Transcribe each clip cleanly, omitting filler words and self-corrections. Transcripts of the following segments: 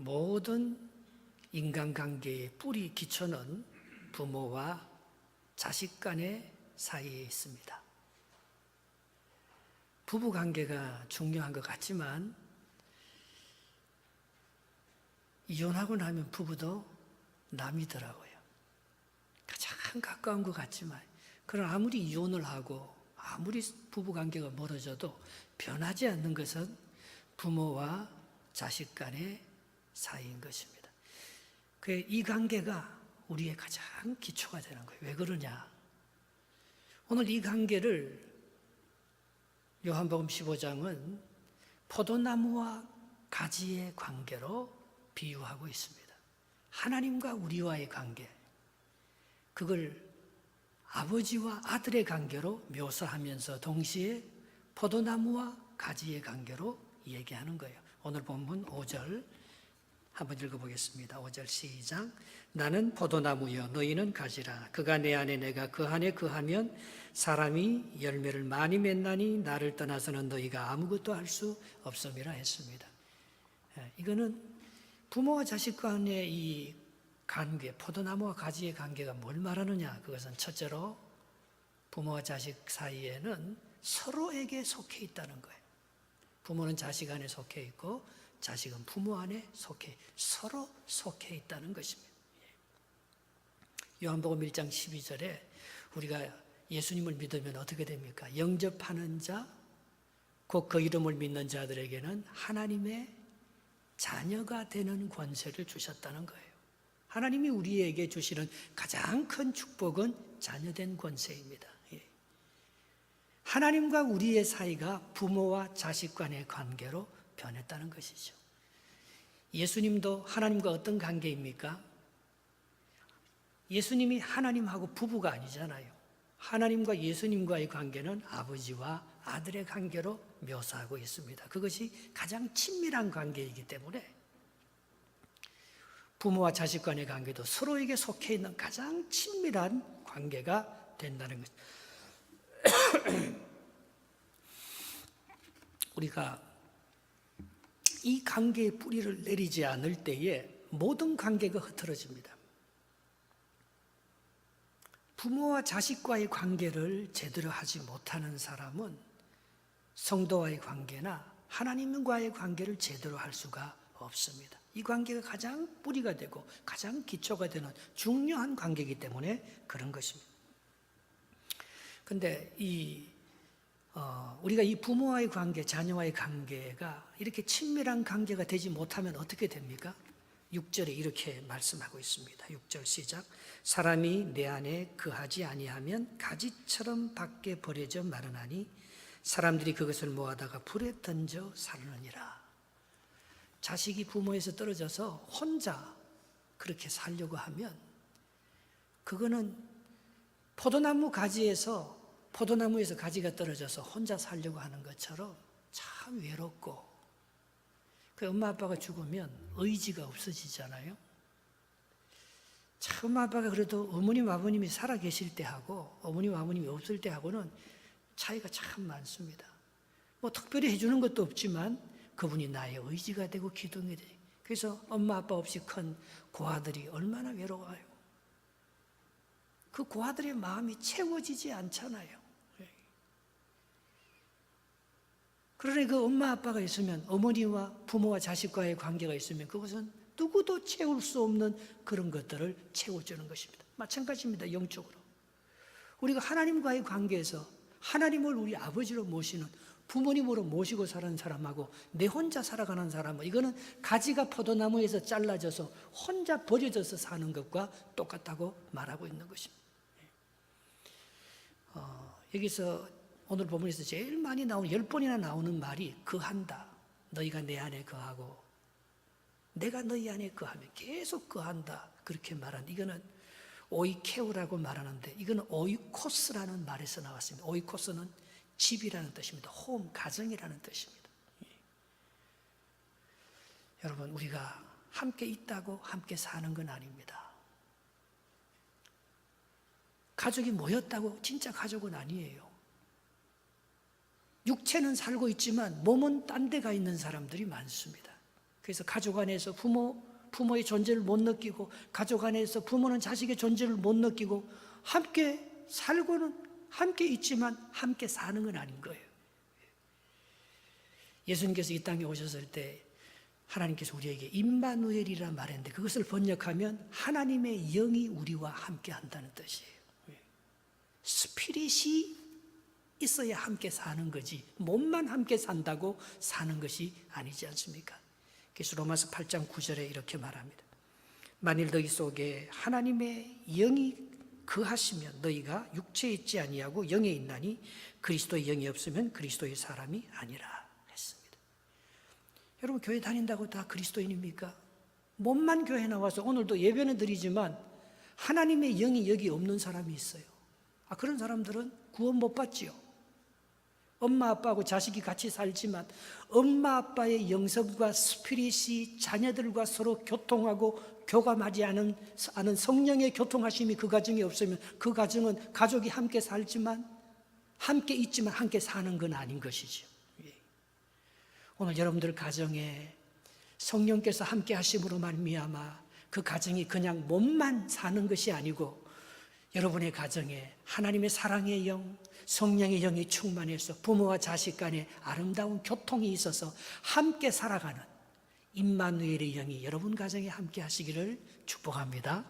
모든 인간관계의 뿌리 기초는 부모와 자식 간의 사이에 있습니다. 부부관계가 중요한 것 같지만 이혼하고 나면 부부도 남이더라고요. 가장 가까운 것 같지만 그러나 아무리 이혼을 하고 아무리 부부관계가 멀어져도 변하지 않는 것은 부모와 자식 간의 사이인 것입니다. 이 관계가 우리의 가장 기초가 되는 거예요. 왜 그러냐? 오늘 이 관계를 요한복음 15장은 포도나무와 가지의 관계로 비유하고 있습니다. 하나님과 우리와의 관계, 그걸 아버지와 아들의 관계로 묘사하면서 동시에 포도나무와 가지의 관계로 얘기하는 거예요. 오늘 본문 5절 한번 읽어보겠습니다. 5절 시작. 나는 포도나무여 너희는 가지라. 그가 내 안에 내가 그 안에 거하면 사람이 열매를 많이 맺나니 나를 떠나서는 너희가 아무것도 할 수 없음이라 했습니다. 이거는 부모와 자식 간의 이 관계, 포도나무와 가지의 관계가 뭘 말하느냐? 그것은 첫째로 부모와 자식 사이에는 서로에게 속해 있다는 거예요. 부모는 자식 안에 속해 있고 자식은 부모 안에 서로 속해 있다는 것입니다. 요한복음 1장 12절에 우리가 예수님을 믿으면 어떻게 됩니까? 영접하는 자, 곧 그 이름을 믿는 자들에게는 하나님의 자녀가 되는 권세를 주셨다는 거예요. 하나님이 우리에게 주시는 가장 큰 축복은 자녀된 권세입니다. 하나님과 우리의 사이가 부모와 자식 간의 관계로 변했다는 것이죠. 예수님도 하나님과 어떤 관계입니까? 예수님이 하나님하고 부부가 아니잖아요. 하나님과 예수님과의 관계는 아버지와 아들의 관계로 묘사하고 있습니다. 그것이 가장 친밀한 관계이기 때문에 부모와 자식 간의 관계도 서로에게 속해 있는 가장 친밀한 관계가 된다는 것. 우리가 이 관계의 뿌리를 내리지 않을 때에 모든 관계가 흐트러집니다. 부모와 자식과의 관계를 제대로 하지 못하는 사람은 성도와의 관계나 하나님과의 관계를 제대로 할 수가 없습니다. 이 관계가 가장 뿌리가 되고 가장 기초가 되는 중요한 관계이기 때문에 그런 것입니다. 그런데 우리가 이 부모와의 관계, 자녀와의 관계가 이렇게 친밀한 관계가 되지 못하면 어떻게 됩니까? 6절에 이렇게 말씀하고 있습니다. 6절 시작. 사람이 내 안에 거하지 아니하면 가지처럼 밖에 버려져 마르나니 사람들이 그것을 모아다가 불에 던져 사르느니라. 자식이 부모에서 떨어져서 혼자 그렇게 살려고 하면 그거는 포도나무에서 가지가 떨어져서 혼자 살려고 하는 것처럼 참 외롭고, 그 엄마 아빠가 죽으면 의지가 없어지잖아요. 참 엄마 아빠가 그래도 어머님 아버님이 살아 계실 때하고 어머님 아버님이 없을 때하고는 차이가 참 많습니다. 뭐 특별히 해주는 것도 없지만 그분이 나의 의지가 되고 기둥이 되고, 그래서 엄마 아빠 없이 큰 고아들이 얼마나 외로워요. 그 고아들의 마음이 채워지지 않잖아요. 그러니 그 엄마 아빠가 있으면, 어머니와 부모와 자식과의 관계가 있으면 그것은 누구도 채울 수 없는 그런 것들을 채워주는 것입니다. 마찬가지입니다. 영적으로 우리가 하나님과의 관계에서 하나님을 우리 아버지로 모시는, 부모님으로 모시고 사는 사람하고 내 혼자 살아가는 사람은, 이거는 가지가 포도나무에서 잘라져서 혼자 버려져서 사는 것과 똑같다고 말하고 있는 것입니다. 여기서 오늘 본문에서 제일 많이 나오는, 10번이나 나오는 말이 거한다. 너희가 내 안에 거하고 내가 너희 안에 거하면, 계속 거한다, 그렇게 말한, 이거는 오이케우라고 말하는데 이거는 오이코스라는 말에서 나왔습니다. 오이코스는 집이라는 뜻입니다. 홈, 가정이라는 뜻입니다. 여러분, 우리가 함께 있다고 함께 사는 건 아닙니다. 가족이 모였다고 진짜 가족은 아니에요. 육체는 살고 있지만 몸은 딴 데 가 있는 사람들이 많습니다. 그래서 가족 안에서 부모의 존재를 못 느끼고, 가족 안에서 부모는 자식의 존재를 못 느끼고, 함께 살고는 함께 있지만 함께 사는 건 아닌 거예요. 예수님께서 이 땅에 오셨을 때 하나님께서 우리에게 임마누엘이라 말했는데, 그것을 번역하면 하나님의 영이 우리와 함께 한다는 뜻이에요. 스피릿이 있어야 함께 사는 거지, 몸만 함께 산다고 사는 것이 아니지 않습니까? 그래서 로마서 8장 9절에 이렇게 말합니다. 만일 너희 속에 하나님의 영이 거하시면 너희가 육체에 있지 아니하고 영에 있나니 그리스도의 영이 없으면 그리스도의 사람이 아니라 했습니다. 여러분, 교회 다닌다고 다 그리스도인입니까? 몸만 교회 나와서 오늘도 예배는 드리지만 하나님의 영이 여기 없는 사람이 있어요. 그런 사람들은 구원 못 받지요. 엄마 아빠하고 자식이 같이 살지만 엄마 아빠의 영성과 스피릿이 자녀들과 서로 교통하고 교감하지 않은 성령의 교통하심이 그 가정에 없으면 그 가정은 가족이 함께 살지만 함께 있지만 함께 사는 건 아닌 것이죠. 오늘 여러분들 가정에 성령께서 함께 하심으로 말미암아 그 가정이 그냥 몸만 사는 것이 아니고 여러분의 가정에 하나님의 사랑의 영, 성령의 영이 충만해서 부모와 자식 간에 아름다운 교통이 있어서 함께 살아가는 임마누엘의 영이 여러분 가정에 함께 하시기를 축복합니다.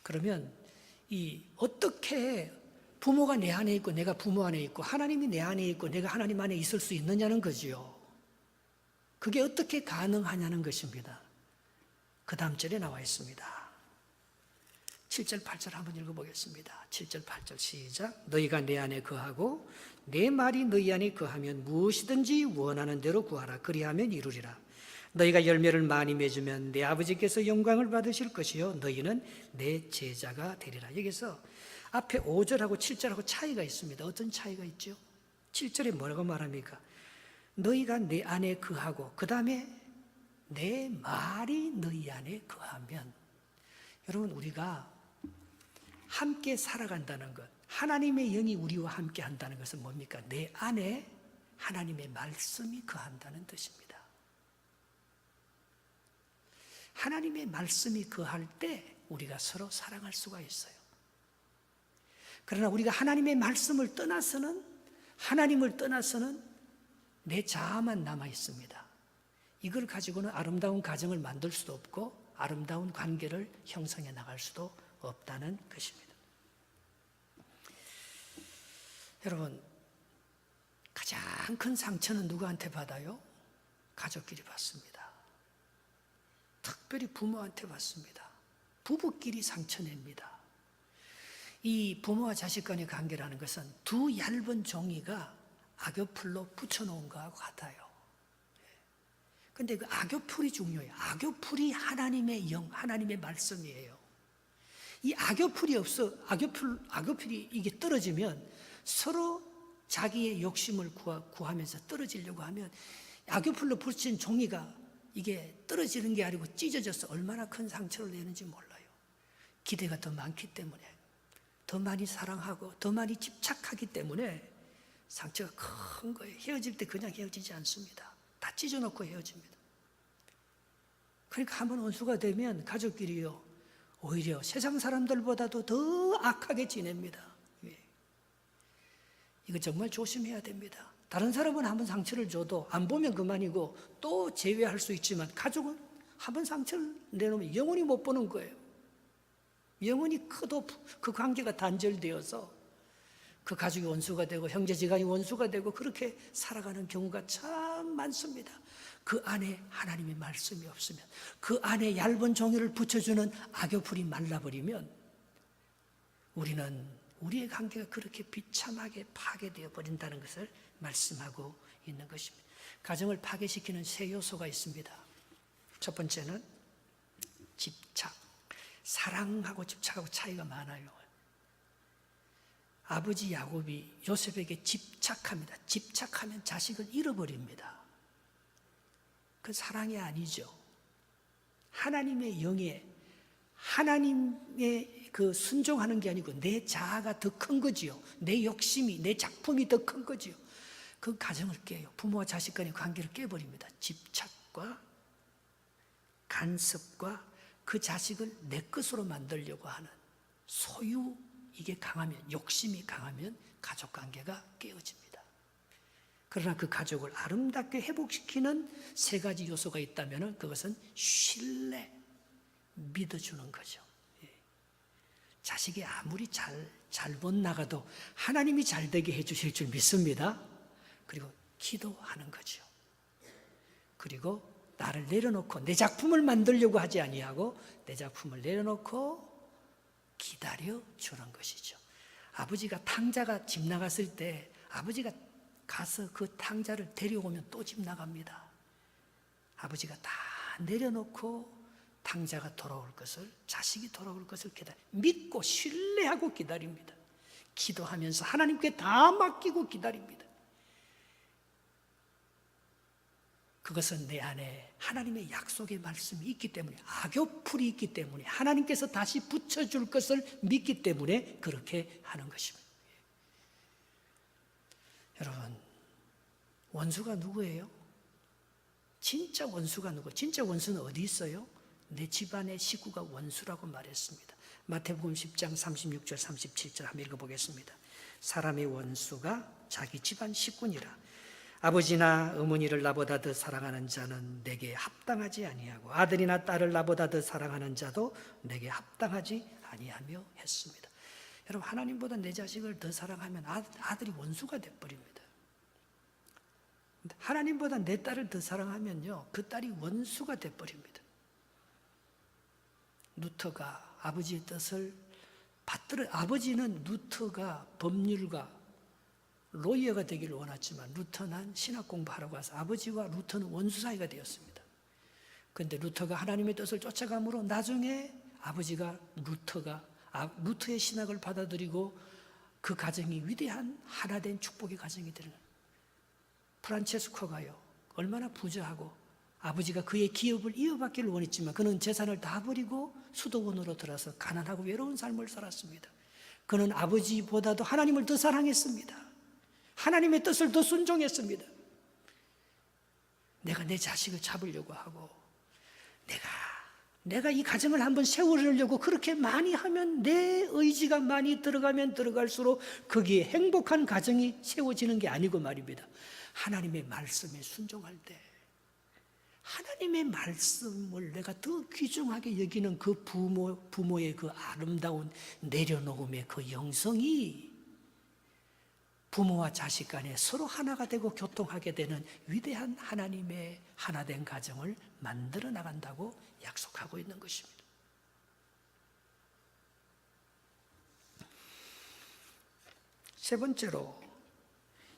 그러면 어떻게 부모가 내 안에 있고 내가 부모 안에 있고 하나님이 내 안에 있고 내가 하나님 안에 있을 수 있느냐는 거지요. 그게 어떻게 가능하냐는 것입니다. 그 다음 절에 나와 있습니다. 7절 8절 한번 읽어보겠습니다. 7절 8절 시작. 너희가 내 안에 거하고 내 말이 너희 안에 거하면 무엇이든지 원하는 대로 구하라. 그리하면 이루리라. 너희가 열매를 많이 맺으면 내 아버지께서 영광을 받으실 것이요 너희는 내 제자가 되리라. 여기서 앞에 5절하고 7절하고 차이가 있습니다. 어떤 차이가 있죠? 7절에 뭐라고 말합니까? 너희가 내 안에 거하고 그 다음에 내 말이 너희 안에 거하면, 여러분, 우리가 함께 살아간다는 것, 하나님의 영이 우리와 함께 한다는 것은 뭡니까? 내 안에 하나님의 말씀이 거한다는 뜻입니다. 하나님의 말씀이 거할 때 우리가 서로 사랑할 수가 있어요. 그러나 우리가 하나님의 말씀을 떠나서는, 하나님을 떠나서는 내 자아만 남아 있습니다. 이걸 가지고는 아름다운 가정을 만들 수도 없고 아름다운 관계를 형성해 나갈 수도 없다는 것입니다. 여러분, 가장 큰 상처는 누구한테 받아요? 가족끼리 받습니다. 특별히 부모한테 받습니다. 부부끼리 상처냅니다. 이 부모와 자식 간의 관계라는 것은 두 얇은 종이가 악교풀로 붙여놓은 것과 같아요. 근데 그 악교풀이 중요해요. 악교풀이 하나님의 영, 하나님의 말씀이에요. 이 악교풀이 악교풀이 이게 떨어지면 서로 자기의 욕심을 구하면서 떨어지려고 하면 악교풀로 붙인 종이가 이게 떨어지는 게 아니고 찢어져서 얼마나 큰 상처를 내는지 몰라요. 기대가 더 많기 때문에, 더 많이 사랑하고 더 많이 집착하기 때문에 상처가 큰 거예요. 헤어질 때 그냥 헤어지지 않습니다. 다 찢어놓고 헤어집니다. 그러니까 한번 원수가 되면 가족끼리요, 오히려 세상 사람들보다도 더 악하게 지냅니다. 이거 정말 조심해야 됩니다. 다른 사람은 한번 상처를 줘도 안 보면 그만이고 또 제외할 수 있지만 가족은 한번 상처를 내놓으면 영원히 못 보는 거예요. 영원히 커도 그 관계가 단절되어서 그 가족이 원수가 되고 형제지간이 원수가 되고 그렇게 살아가는 경우가 참 많습니다. 그 안에 하나님의 말씀이 없으면, 그 안에 얇은 종이를 붙여주는 악교풀이 말라버리면 우리는 우리의 관계가 그렇게 비참하게 파괴되어 버린다는 것을 말씀하고 있는 것입니다. 가정을 파괴시키는 세 요소가 있습니다. 첫 번째는 집착. 사랑하고 집착하고 차이가 많아요. 아버지 야곱이 요셉에게 집착합니다. 집착하면 자식을 잃어버립니다. 그 사랑이 아니죠. 하나님의 영에, 하나님의 그 순종하는 게 아니고 내 자아가 더 큰 거지요. 내 욕심이, 내 작품이 더 큰 거지요. 그 가정을 깨요. 부모와 자식 간의 관계를 깨버립니다. 집착과 간섭과 그 자식을 내 것으로 만들려고 하는 소유, 이게 강하면, 욕심이 강하면 가족 관계가 깨어집니다. 그러나 그 가족을 아름답게 회복시키는 세 가지 요소가 있다면 그것은 신뢰, 믿어주는 거죠. 자식이 아무리 잘못 나가도 하나님이 잘되게 해주실 줄 믿습니다. 그리고 기도하는 거죠. 그리고 나를 내려놓고 내 작품을 만들려고 하지 아니하고 내 작품을 내려놓고 기다려 주는 것이죠. 아버지가 탕자가 집 나갔을 때 아버지가 가서 그 탕자를 데려오면 또 집 나갑니다. 아버지가 다 내려놓고 탕자가 돌아올 것을, 자식이 돌아올 것을 믿고 신뢰하고 기다립니다. 기도하면서 하나님께 다 맡기고 기다립니다. 그것은 내 안에 하나님의 약속의 말씀이 있기 때문에, 악교풀이 있기 때문에, 하나님께서 다시 붙여줄 것을 믿기 때문에 그렇게 하는 것입니다. 여러분, 원수가 누구예요? 진짜 원수가 누구? 진짜 원수는 어디 있어요? 내 집안의 식구가 원수라고 말했습니다. 마태복음 10장 36절 37절 한번 읽어보겠습니다. 사람의 원수가 자기 집안 식구니라. 아버지나 어머니를 나보다 더 사랑하는 자는 내게 합당하지 아니하고 아들이나 딸을 나보다 더 사랑하는 자도 내게 합당하지 아니하며 했습니다. 여러분, 하나님보다 내 자식을 더 사랑하면 아들이 원수가 돼버립니다. 하나님보다 내 딸을 더 사랑하면요, 그 딸이 원수가 돼버립니다. 루터가 아버지의 뜻을 받들어, 아버지는 루터가 법률가 로이어가 되기를 원했지만 루터는 신학 공부하러 가서 아버지와 루터는 원수 사이가 되었습니다. 그런데 루터가 하나님의 뜻을 쫓아감으로 나중에 아버지가 루터의 신학을 받아들이고 그 가정이 위대한 하나된 축복의 가정이 되는 거예요. 프란체스코가요, 얼마나 부자하고 아버지가 그의 기업을 이어받기를 원했지만 그는 재산을 다 버리고 수도원으로 들어서 가난하고 외로운 삶을 살았습니다. 그는 아버지보다도 하나님을 더 사랑했습니다. 하나님의 뜻을 더 순종했습니다. 내가 내 자식을 잡으려고 하고 내가 이 가정을 한번 세우려고 그렇게 많이 하면, 내 의지가 많이 들어가면 들어갈수록 거기에 행복한 가정이 세워지는 게 아니고 말입니다. 하나님의 말씀에 순종할 때 하나님의 말씀을 내가 더 귀중하게 여기는 그 부모의 그 아름다운 내려놓음의 그 영성이 부모와 자식 간에 서로 하나가 되고 교통하게 되는 위대한 하나님의 하나된 가정을 만들어 나간다고 약속하고 있는 것입니다. 세 번째로,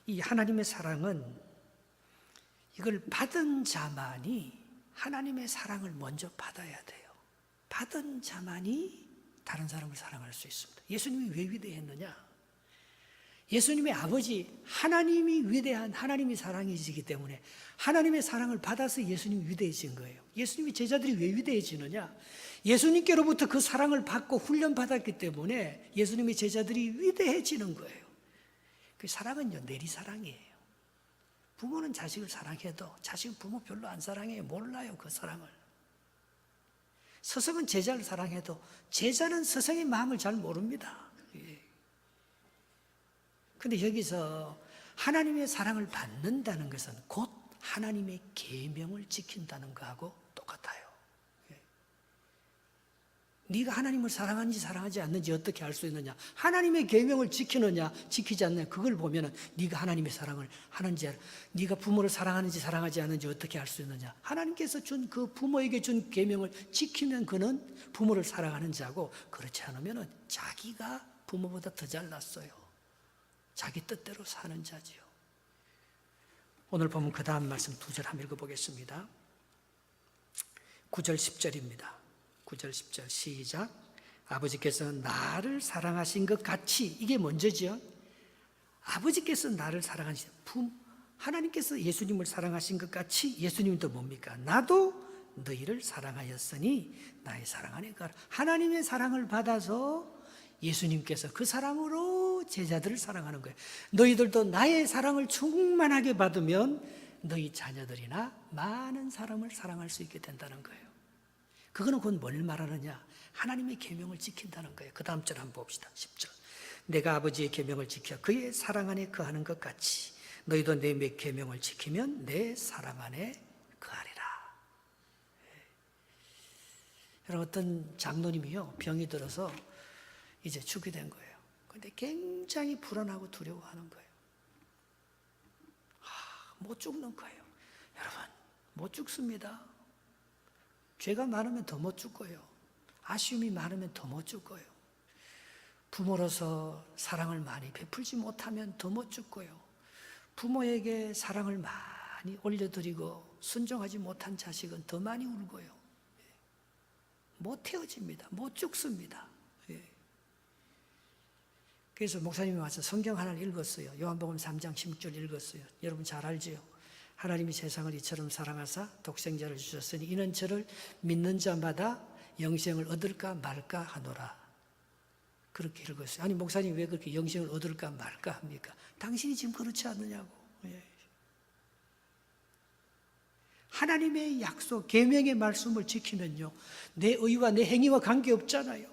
이 하나님의 사랑은 이걸 받은 자만이 하나님의 사랑을 먼저 받아야 돼요. 받은 자만이 다른 사람을 사랑할 수 있습니다. 예수님이 왜 위대했느냐? 예수님의 아버지 하나님이 위대한 하나님이 사랑이시기 때문에 하나님의 사랑을 받아서 예수님이 위대해진 거예요. 예수님이 제자들이 왜 위대해지느냐? 예수님께로부터 그 사랑을 받고 훈련받았기 때문에 예수님의 제자들이 위대해지는 거예요. 그 사랑은요, 내리사랑이에요. 부모는 자식을 사랑해도 자식은 부모 별로 안 사랑해요. 몰라요, 그 사랑을. 스승은 제자를 사랑해도 제자는 스승의 마음을 잘 모릅니다. 그런데 여기서 하나님의 사랑을 받는다는 것은 곧 하나님의 계명을 지킨다는 것하고 똑같아요. 네가 하나님을 사랑하는지 사랑하지 않는지 어떻게 알 수 있느냐? 하나님의 계명을 지키느냐 지키지 않느냐, 그걸 보면은 네가 하나님의 사랑을 하는지, 네가 부모를 사랑하는지 사랑하지 않는지 어떻게 알 수 있느냐? 하나님께서 준 그 부모에게 준 계명을 지키면 그는 부모를 사랑하는 자고, 그렇지 않으면은 자기가 부모보다 더 잘났어요. 자기 뜻대로 사는 자지요. 오늘 보면 그 다음 말씀 2절 한번 읽어보겠습니다. 9절 10절입니다. 9절 10절 시작. 아버지께서 나를 사랑하신 것 같이, 이게 먼저죠. 아버지께서 나를 사랑하신, 하나님께서 예수님을 사랑하신 것 같이 예수님은 또 뭡니까? 나도 너희를 사랑하였으니 나의 사랑 안에 가라. 하나님의 사랑을 받아서 예수님께서 그 사랑으로 제자들을 사랑하는 거예요. 너희들도 나의 사랑을 충만하게 받으면 너희 자녀들이나 많은 사람을 사랑할 수 있게 된다는 거예요. 그거는 곧 뭘 말하느냐? 하나님의 계명을 지킨다는 거예요. 그 다음 절 한번 봅시다. 10절. 내가 아버지의 계명을 지켜 그의 사랑 안에 거하는 것 같이 너희도 내 계명을 지키면 내 사랑 안에 거하리라. 여러분, 어떤 장로님이요, 병이 들어서 이제 죽게 된 거예요. 그런데 굉장히 불안하고 두려워하는 거예요. 못 죽는 거예요. 여러분, 못 죽습니다. 죄가 많으면 더 못 죽고요. 아쉬움이 많으면 더 못 죽고요. 부모로서 사랑을 많이 베풀지 못하면 더 못 죽고요. 부모에게 사랑을 많이 올려드리고 순종하지 못한 자식은 더 많이 울고요. 못 헤어집니다. 못 죽습니다. 그래서 목사님이 와서 성경 하나를 읽었어요. 요한복음 3장 16절 읽었어요. 여러분 잘 알지요? 하나님이 세상을 이처럼 사랑하사 독생자를 주셨으니 이는 저를 믿는 자마다 영생을 얻을까 말까 하노라. 그렇게 읽었어요. 아니 목사님 왜 그렇게 영생을 얻을까 말까 합니까? 당신이 지금 그렇지 않느냐고. 하나님의 약속, 계명의 말씀을 지키면요, 내 의와 내 행위와 관계없잖아요.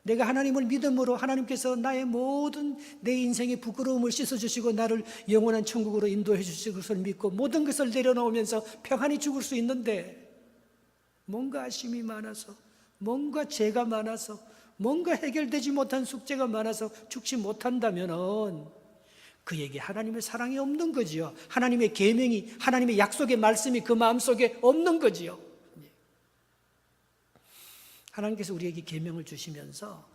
내가 하나님을 믿음으로 하나님께서 나의 모든 내 인생의 부끄러움을 씻어주시고 나를 영원한 천국으로 인도해 주실 것을 믿고 모든 것을 내려놓으면서 평안히 죽을 수 있는데, 뭔가 아쉬움이 많아서, 뭔가 죄가 많아서, 뭔가 해결되지 못한 숙제가 많아서 죽지 못한다면은 그에게 하나님의 사랑이 없는 거지요. 하나님의 계명이, 하나님의 약속의 말씀이 그 마음속에 없는 거지요. 하나님께서 우리에게 계명을 주시면서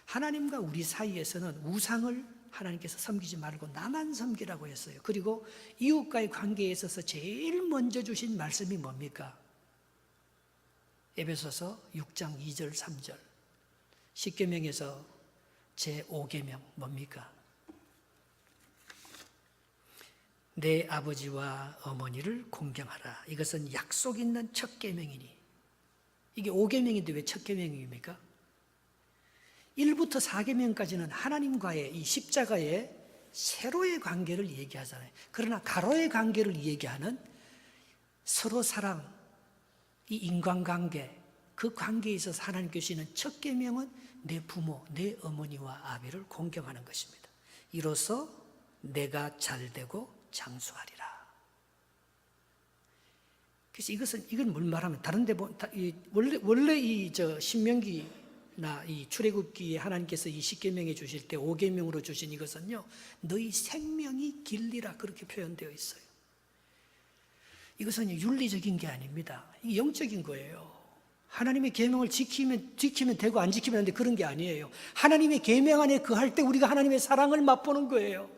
하나님과 우리 사이에서는 우상을 하나님께서 섬기지 말고 나만 섬기라고 했어요. 그리고 이웃과의 관계에 있어서 제일 먼저 주신 말씀이 뭡니까? 에베소서 6장 2절 3절 10계명에서 제5계명 뭡니까? 내 아버지와 어머니를 공경하라. 이것은 약속 있는 첫 계명이니. 이게 5계명인데 왜 첫 계명입니까? 1부터 4계명까지는 하나님과의 이 십자가의 세로의 관계를 얘기하잖아요. 그러나 가로의 관계를 얘기하는 서로 사랑, 이 인간관계, 그 관계에 있어서 하나님께 주시는 첫 계명은 내 부모, 내 어머니와 아비를 공경하는 것입니다. 이로써 내가 잘되고 장수하리라. 그래서 이건 뭘 말하면 다른데 원래 이 신명기나 이 출애굽기에 하나님께서 이 10계명에 주실 때 5계명으로 주신 이것은요, 너희 생명이 길리라 그렇게 표현되어 있어요. 이것은 윤리적인 게 아닙니다. 이게 영적인 거예요. 하나님의 계명을 지키면 되고 안 지키면 안 돼, 그런 게 아니에요. 하나님의 계명 안에 거할 때 우리가 하나님의 사랑을 맛보는 거예요.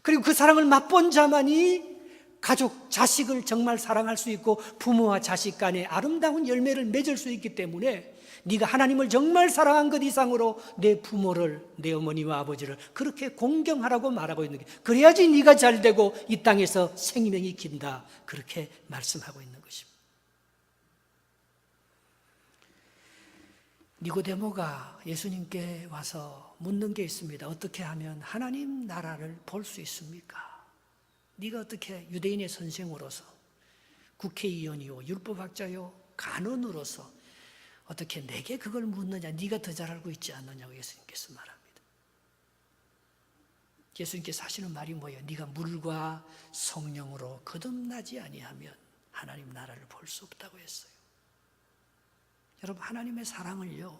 그리고 그 사랑을 맛본 자만이 가족, 자식을 정말 사랑할 수 있고 부모와 자식 간에 아름다운 열매를 맺을 수 있기 때문에 네가 하나님을 정말 사랑한 것 이상으로 내 부모를, 내 어머니와 아버지를 그렇게 공경하라고 말하고 있는 게, 그래야지 네가 잘되고 이 땅에서 생명이 긴다, 그렇게 말씀하고 있는 것입니다. 니고데모가 예수님께 와서 묻는 게 있습니다. 어떻게 하면 하나님 나라를 볼 수 있습니까? 네가 어떻게 유대인의 선생으로서, 국회의원이요, 율법학자요, 간원으로서 어떻게 내게 그걸 묻느냐? 네가 더 잘 알고 있지 않느냐고 예수님께서 말합니다. 예수님께서 하시는 말이 뭐예요? 네가 물과 성령으로 거듭나지 아니하면 하나님 나라를 볼 수 없다고 했어요. 여러분, 하나님의 사랑을요,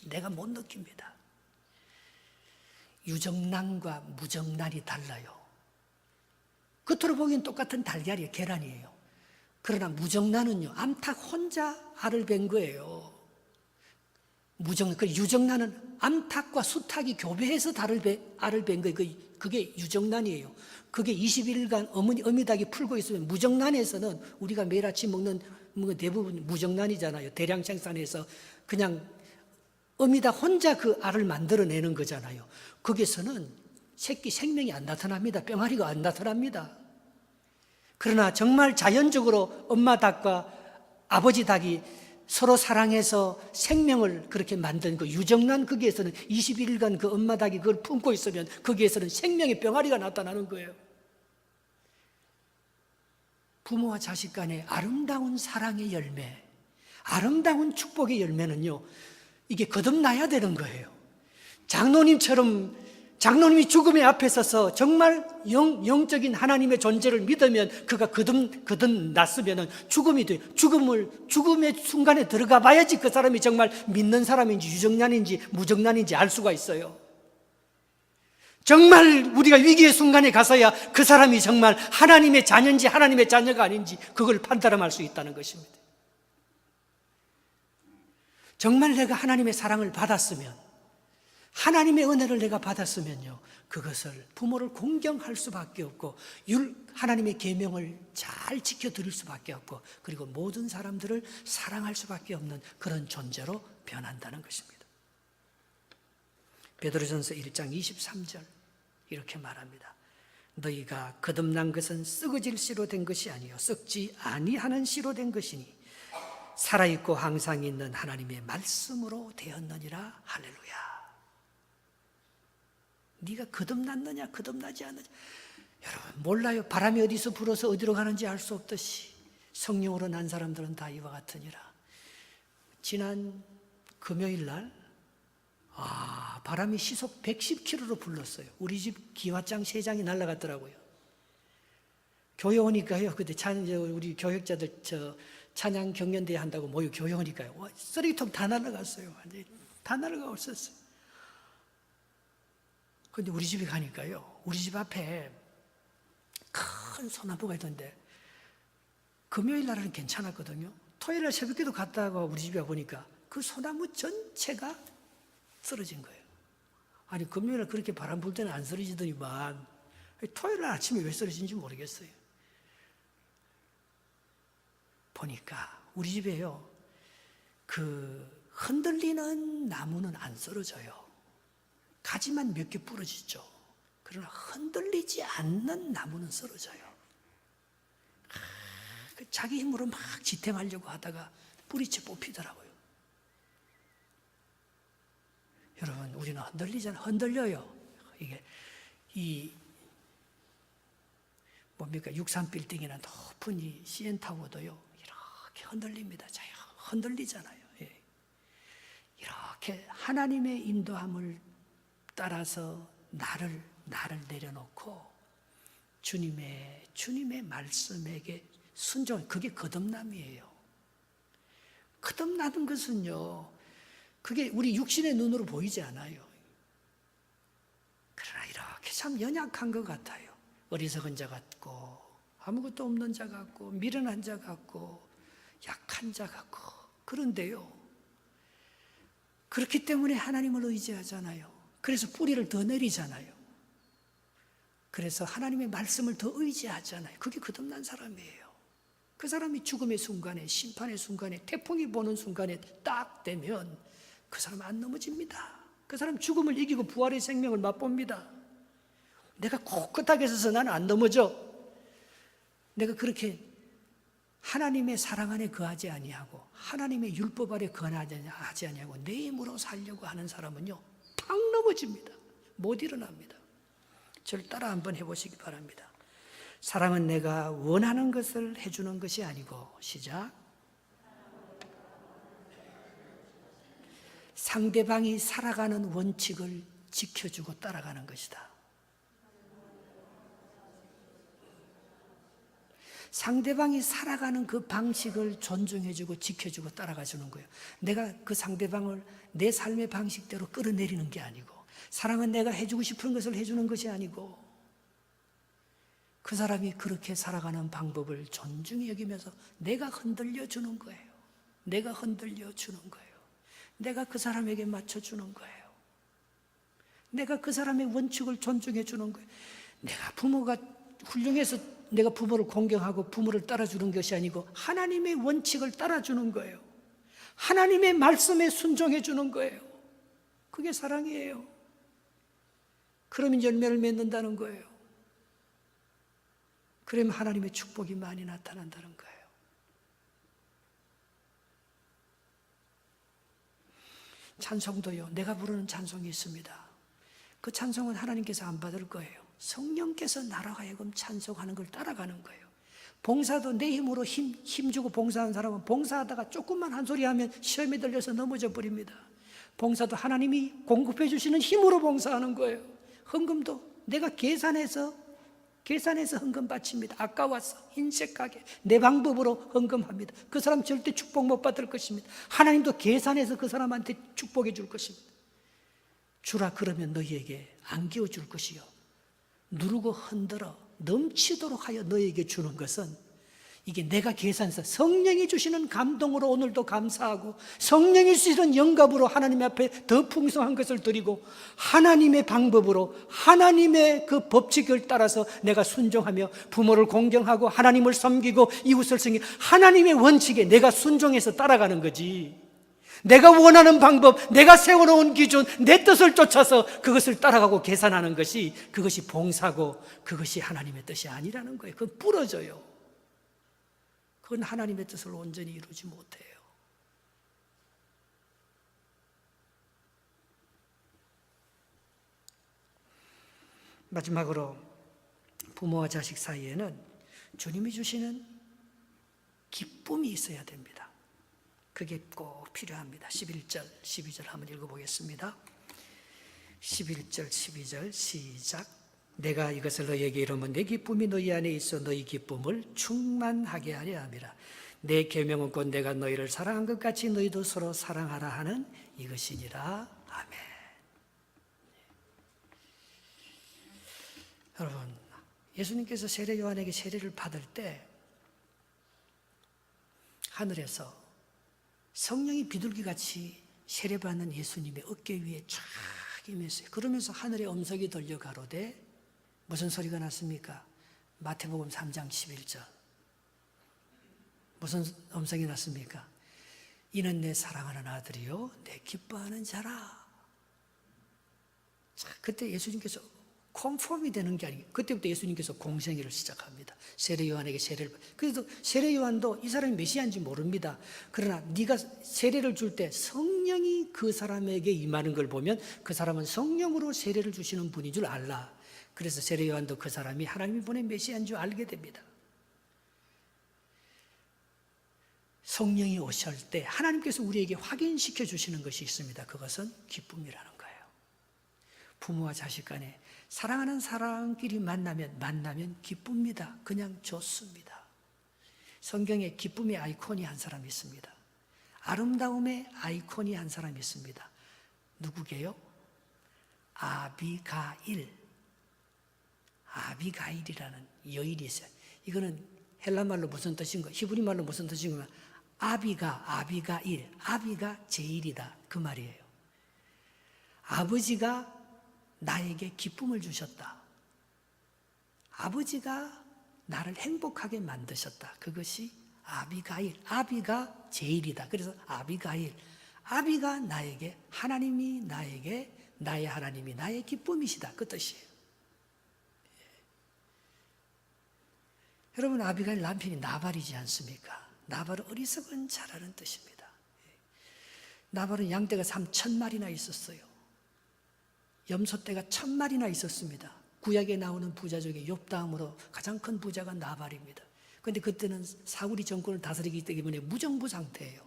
내가 못 느낍니다. 유정란과 무정란이 달라요. 겉으로 보기엔 똑같은 달걀이에요, 계란이에요. 그러나 무정란은요, 암탉 혼자 알을 뵌 거예요. 유정란은 암탉과 수탉이 교배해서 알을 뵌 거예요. 그게 유정란이에요. 그게 21일간 어미닭이 풀고 있으면, 무정란에서는 우리가 매일 아침 먹는 대부분 무정란이잖아요. 대량 생산해서 그냥 어미닭 혼자 그 알을 만들어내는 거잖아요. 거기서는 새끼 생명이 안 나타납니다. 뿅아리가 안 나타납니다. 그러나 정말 자연적으로 엄마 닭과 아버지 닭이 서로 사랑해서 생명을 그렇게 만든 그 유정란 거기에서는 21일간 그 엄마 닭이 그걸 품고 있으면 거기에서는 생명의 병아리가 나타나는 거예요. 부모와 자식 간의 아름다운 사랑의 열매, 아름다운 축복의 열매는요, 이게 거듭나야 되는 거예요. 장로님이 죽음의 앞에 서서 정말 영적인 하나님의 존재를 믿으면 그가 거듭났으면 죽음이 돼요. 죽음의 순간에 들어가 봐야지 그 사람이 정말 믿는 사람인지 유정란인지 무정란인지 알 수가 있어요. 정말 우리가 위기의 순간에 가서야 그 사람이 정말 하나님의 자녀인지 하나님의 자녀가 아닌지 그걸 판단할 수 있다는 것입니다. 정말 내가 하나님의 사랑을 받았으면, 하나님의 은혜를 내가 받았으면요, 그것을 부모를 공경할 수밖에 없고 하나님의 계명을 잘 지켜드릴 수밖에 없고, 그리고 모든 사람들을 사랑할 수밖에 없는 그런 존재로 변한다는 것입니다. 베드로전서 1장 23절 이렇게 말합니다. 너희가 거듭난 것은 썩어질 씨로 된 것이 아니요 썩지 아니하는 씨로 된 것이니 살아있고 항상 있는 하나님의 말씀으로 되었느니라. 할렐루야. 네가 거듭났느냐 거듭나지 않느냐, 여러분 몰라요. 바람이 어디서 불어서 어디로 가는지 알 수 없듯이 성령으로 난 사람들은 다 이와 같으니라. 지난 금요일 날 바람이 시속 110km로 불렀어요. 우리 집 기와장 3장이 날아갔더라고요. 교회 오니까요, 그때 우리 교역자들 찬양 경연대회 한다고 모여 교회 오니까요, 쓰레기통 다 날아갔어요. 완전히 다 날아가고 있었어요. 근데 우리 집에 가니까요, 우리 집 앞에 큰 소나무가 있던데 금요일 날은 괜찮았거든요. 토요일 날 새벽에도 갔다가 우리 집에 와보니까 그 소나무 전체가 쓰러진 거예요. 아니 금요일 날 그렇게 바람 불 때는 안 쓰러지더니만 토요일 날 아침에 왜 쓰러진지 모르겠어요. 보니까 우리 집에요, 그 흔들리는 나무는 안 쓰러져요. 가지만 몇 개 부러지죠. 그러나 흔들리지 않는 나무는 쓰러져요. 자기 힘으로 막 지탱하려고 하다가 뿌리채 뽑히더라고요. 여러분, 우리는 흔들려요. 이게 뭡니까? 63 빌딩이나 높은 이 CN 타워도요, 이렇게 흔들립니다. 흔들리잖아요. 예. 이렇게 하나님의 인도함을 따라서 나를 내려놓고 주님의 말씀에게 순종, 그게 거듭남이에요. 거듭나는 것은요, 그게 우리 육신의 눈으로 보이지 않아요. 그러나 이렇게 참 연약한 것 같아요. 어리석은 자 같고 아무것도 없는 자 같고 미련한 자 같고 약한 자 같고, 그런데요, 그렇기 때문에 하나님을 의지하잖아요. 그래서 뿌리를 더 내리잖아요. 그래서 하나님의 말씀을 더 의지하잖아요. 그게 거듭난 사람이에요. 그 사람이 죽음의 순간에, 심판의 순간에, 태풍이 보는 순간에 딱 되면 그 사람 안 넘어집니다. 그 사람 죽음을 이기고 부활의 생명을 맛봅니다. 내가 꼿꼿하게 서서 나는 안 넘어져. 내가 그렇게 하나님의 사랑 안에 거하지 아니하고 하나님의 율법 아래 거하지 아니하고 내 힘으로 살려고 하는 사람은요, 탁 넘어집니다. 못 일어납니다. 저를 따라 한번 해보시기 바랍니다. 사랑은 내가 원하는 것을 해주는 것이 아니고, 시작. 상대방이 살아가는 원칙을 지켜주고 따라가는 것이다. 상대방이 살아가는 그 방식을 존중해주고 지켜주고 따라가주는 거예요. 내가 그 상대방을 내 삶의 방식대로 끌어내리는 게 아니고, 사랑은 내가 해주고 싶은 것을 해주는 것이 아니고, 그 사람이 그렇게 살아가는 방법을 존중히 여기면서 내가 흔들려 주는 거예요. 내가 흔들려 주는 거예요. 내가 그 사람에게 맞춰주는 거예요. 내가 그 사람의 원칙을 존중해 주는 거예요. 내가 부모가 훌륭해서 내가 부모를 공경하고 부모를 따라주는 것이 아니고 하나님의 원칙을 따라주는 거예요. 하나님의 말씀에 순종해 주는 거예요. 그게 사랑이에요. 그러면 열매를 맺는다는 거예요. 그러면 하나님의 축복이 많이 나타난다는 거예요. 찬송도요, 내가 부르는 찬송이 있습니다. 그 찬송은 하나님께서 안 받을 거예요. 성령께서 나로 하여금 찬송하는 걸 따라가는 거예요. 봉사도 내 힘으로 힘주고 봉사하는 사람은 봉사하다가 조금만 한 소리 하면 시험에 들려서 넘어져 버립니다. 봉사도 하나님이 공급해 주시는 힘으로 봉사하는 거예요. 헌금도 내가 계산해서 헌금 바칩니다. 아까워서 인색하게 내 방법으로 헌금합니다. 그 사람 절대 축복 못 받을 것입니다. 하나님도 계산해서 그 사람한테 축복해 줄 것입니다. 주라 그러면 너희에게 안겨 줄 것이요 누르고 흔들어 넘치도록 하여 너희에게 주는 것은, 이게 내가 계산해서 성령이 주시는 감동으로 오늘도 감사하고 성령이 주시는 영감으로 하나님 앞에 더 풍성한 것을 드리고 하나님의 방법으로 하나님의 그 법칙을 따라서 내가 순종하며 부모를 공경하고 하나님을 섬기고 이웃을 섬기고 하나님의 원칙에 내가 순종해서 따라가는 거지, 내가 원하는 방법, 내가 세워놓은 기준, 내 뜻을 쫓아서 그것을 따라가고 계산하는 것이, 그것이 봉사고 그것이 하나님의 뜻이 아니라는 거예요. 그건 부러져요. 그건 하나님의 뜻을 온전히 이루지 못해요. 마지막으로 부모와 자식 사이에는 주님이 주시는 기쁨이 있어야 됩니다. 그게 꼭 필요합니다. 11절, 12절 한번 읽어보겠습니다. 11절, 12절 시작. 내가 이것을 너희에게 이르면 내 기쁨이 너희 안에 있어 너희 기쁨을 충만하게 하려 함이라. 내 계명은 곧 내가 너희를 사랑한 것 같이 너희도 서로 사랑하라 하는 이것이니라. 아멘. 여러분, 예수님께서 세례 요한에게 세례를 받을 때 하늘에서 성령이 비둘기같이 세례받는 예수님의 어깨 위에 쫙 임했어요. 그러면서 하늘의 음성이 들려 가로되, 무슨 소리가 났습니까? 마태복음 3장 11절. 무슨 음성이 났습니까? 이는 내 사랑하는 아들이요 내 기뻐하는 자라. 자, 그때 예수님께서 컨펌이 되는 게 아니고 그때부터 예수님께서 공생애를 시작합니다. 세례 요한에게 세례를. 그래서 세례 요한도 이 사람이 메시아인지 모릅니다. 그러나 네가 세례를 줄 때 성령이 그 사람에게 임하는 걸 보면 그 사람은 성령으로 세례를 주시는 분인 줄 알라. 그래서 세례 요한도 그 사람이 하나님이 보낸 메시아인 줄 알게 됩니다. 성령이 오실 때 하나님께서 우리에게 확인시켜 주시는 것이 있습니다. 그것은 기쁨이라는 거예요. 부모와 자식 간에 사랑하는 사람끼리 만나면 기쁩니다. 그냥 좋습니다. 성경에 기쁨의 아이콘이 한 사람이 있습니다. 아름다움의 아이콘이 한 사람이 있습니다. 누구게요? 아비가일이라는 여인이 있어요. 이거는 헬라말로 무슨 뜻인가? 히브리 말로 무슨 뜻인가? 아비가일, 아비가 제일이다 그 말이에요. 아버지가 나에게 기쁨을 주셨다. 아버지가 나를 행복하게 만드셨다. 그것이 아비가일, 아비가 제일이다. 그래서 아비가일, 아비가 나에게, 하나님이 나에게, 나의 하나님이 나의 기쁨이시다. 그 뜻이에요. 여러분, 아비가일 남편이 나발이지 않습니까? 나발은 어리석은 자라는 뜻입니다. 나발은 양떼가 3,000마리나 있었어요. 염소떼가 1,000마리나 있었습니다. 구약에 나오는 부자 중에 욥 다음으로 가장 큰 부자가 나발입니다. 그런데 그때는 사울이 정권을 다스리기 때문에 무정부 상태예요.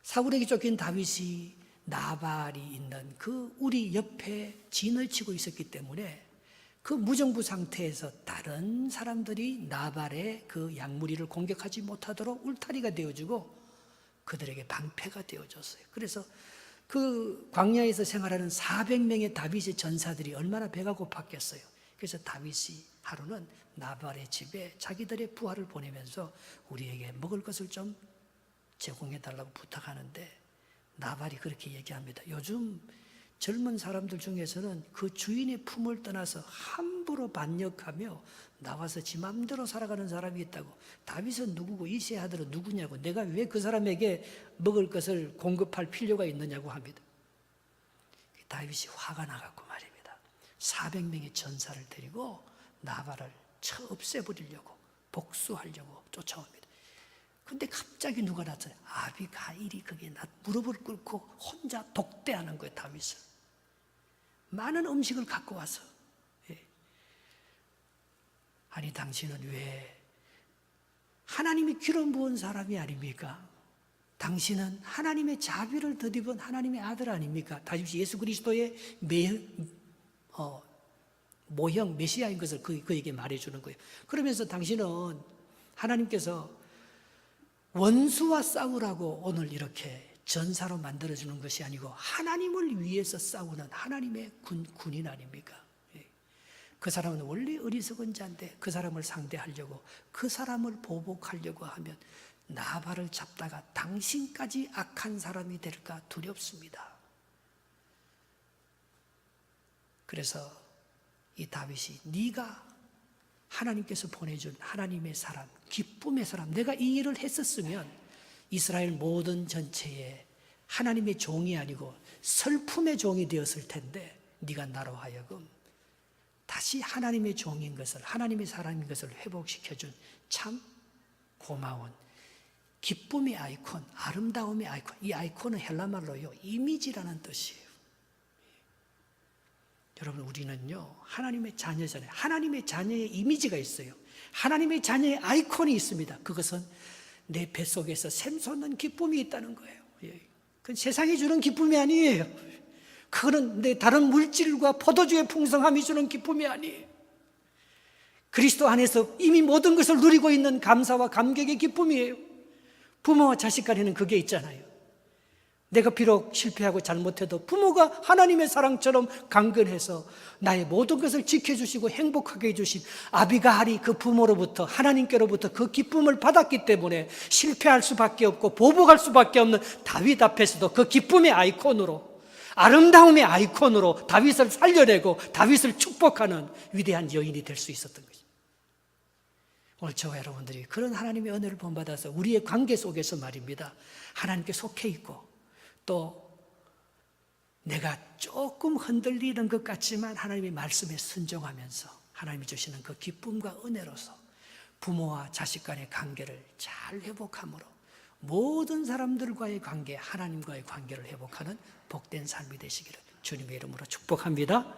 사울에게 쫓긴 다윗이 나발이 있는 그 우리 옆에 진을 치고 있었기 때문에 그 무정부 상태에서 다른 사람들이 나발의 그 양무리를 공격하지 못하도록 울타리가 되어주고 그들에게 방패가 되어줬어요. 그래서 그 광야에서 생활하는 400명의 다윗의 전사들이 얼마나 배가 고팠겠어요. 그래서 다윗이 하루는 나발의 집에 자기들의 부하를 보내면서 우리에게 먹을 것을 좀 제공해달라고 부탁하는데 나발이 그렇게 얘기합니다. 요즘 젊은 사람들 중에서는 그 주인의 품을 떠나서 함부로 반역하며 나와서 지 맘대로 살아가는 사람이 있다고. 다윗은 누구고 이새의 아들은 누구냐고, 내가 왜 그 사람에게 먹을 것을 공급할 필요가 있느냐고 합니다. 다윗이 화가 나갖고 말입니다. 400명의 전사를 데리고 나발을 없애버리려고 복수하려고 쫓아옵니다. 근데 갑자기 누가 나타나요? 아비가일이 거기에 무릎을 꿇고 혼자 독대하는 거예요, 다윗을. 많은 음식을 갖고 와서. 아니, 당신은 왜 하나님이 기름 부은 사람이 아닙니까? 당신은 하나님의 자비를 덧입은 하나님의 아들 아닙니까? 다시 예수 그리스도의 모형, 메시아인 것을 그에게 말해주는 거예요. 그러면서 당신은 하나님께서 원수와 싸우라고 오늘 이렇게 전사로 만들어주는 것이 아니고 하나님을 위해서 싸우는 하나님의 군인 아닙니까? 그 사람은 원래 어리석은 자인데 그 사람을 상대하려고, 그 사람을 보복하려고 하면 나발을 잡다가 당신까지 악한 사람이 될까 두렵습니다. 그래서 이 다윗이 네가 하나님께서 보내준 하나님의 사람, 기쁨의 사람, 내가 이 일을 했었으면 이스라엘 모든 전체에 하나님의 종이 아니고 슬픔의 종이 되었을 텐데 네가 나로 하여금 다시 하나님의 종인 것을, 하나님의 사람인 것을 회복시켜준 참 고마운 기쁨의 아이콘, 아름다움의 아이콘. 이 아이콘은 헬라말로요, 이미지라는 뜻이에요. 여러분, 우리는요 하나님의 자녀잖아요. 하나님의 자녀의 이미지가 있어요. 하나님의 자녀의 아이콘이 있습니다. 그것은 내 뱃속에서 샘솟는 기쁨이 있다는 거예요. 그건 세상이 주는 기쁨이 아니에요. 그거는 내 다른 물질과 포도주의 풍성함이 주는 기쁨이 아니에요. 그리스도 안에서 이미 모든 것을 누리고 있는 감사와 감격의 기쁨이에요. 부모와 자식 간에는 그게 있잖아요. 내가 비록 실패하고 잘못해도 부모가 하나님의 사랑처럼 강건해서 나의 모든 것을 지켜주시고 행복하게 해주신 아비가할이 그 부모로부터, 하나님께로부터 그 기쁨을 받았기 때문에 실패할 수밖에 없고 보복할 수밖에 없는 다윗 앞에서도 그 기쁨의 아이콘으로, 아름다움의 아이콘으로 다윗을 살려내고 다윗을 축복하는 위대한 여인이 될 수 있었던 것입니다. 오늘 저와 여러분들이 그런 하나님의 은혜를 본받아서 우리의 관계 속에서 말입니다, 하나님께 속해 있고 또 내가 조금 흔들리는 것 같지만 하나님의 말씀에 순종하면서 하나님이 주시는 그 기쁨과 은혜로서 부모와 자식 간의 관계를 잘 회복함으로 모든 사람들과의 관계, 하나님과의 관계를 회복하는 복된 삶이 되시기를 주님의 이름으로 축복합니다.